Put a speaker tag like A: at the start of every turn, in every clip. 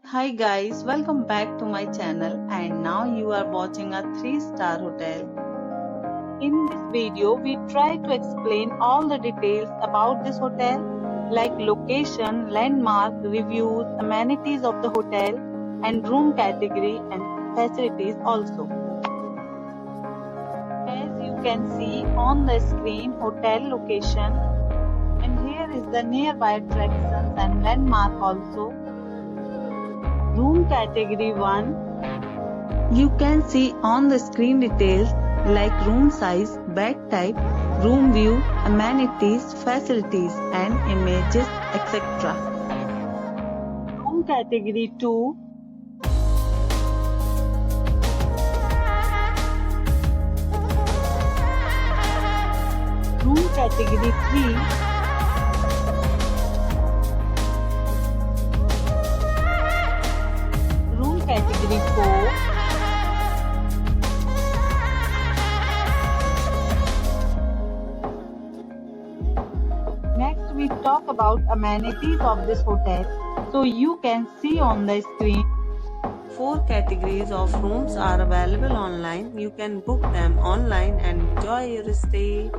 A: Hi guys, welcome back to my channel and now you are watching a 3-star hotel. In this video, we try to explain all the details about this hotel like location, landmark, reviews, amenities of the hotel and room category and facilities also. As you can see on the screen, hotel location, and here is the nearby attractions and landmark also. Room category 1. You can see on the screen details like room size, bed type, room view, amenities, facilities and images, etc. Room category 2. Room category 3. Category 4. Next we talk about amenities of this hotel. So you can see on the screen.
B: 4 categories of rooms are available online. You can book them online and enjoy your stay.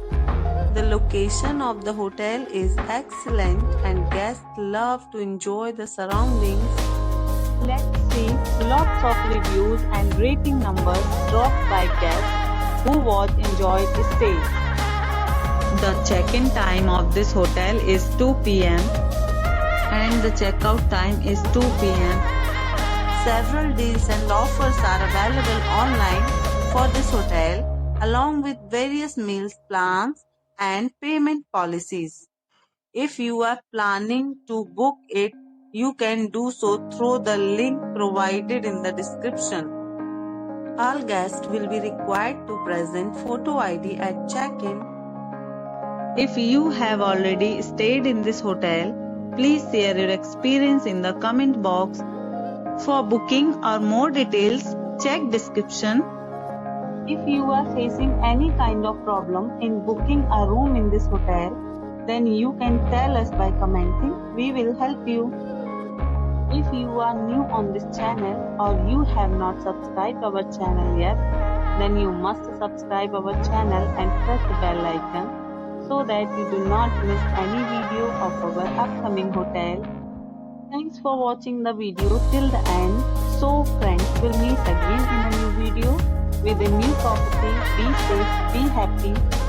B: The location of the hotel is excellent and guests love to enjoy the surroundings.
A: Let's see lots of reviews and rating numbers dropped by guests who was enjoyed the stay. The check-in time of this hotel is 2 p.m. and the checkout time is 2 p.m.
B: Several deals and offers are available online for this hotel along with various meals plans and payment policies. If you are planning to book it, you can do so through the link provided in the description. All guests will be required to present photo ID at check-in.
A: If you have already stayed in this hotel, please share your experience in the comment box. For booking or more details, check description. If you are facing any kind of problem in booking a room in this hotel, then you can tell us by commenting. We will help you. If you are new on this channel or you have not subscribed our channel yet, then you must subscribe our channel and press the bell icon so that you do not miss any video of our upcoming hotel. Thanks for watching the video till the end. So friends, we'll meet again in a new video with a new property. Be safe, be happy.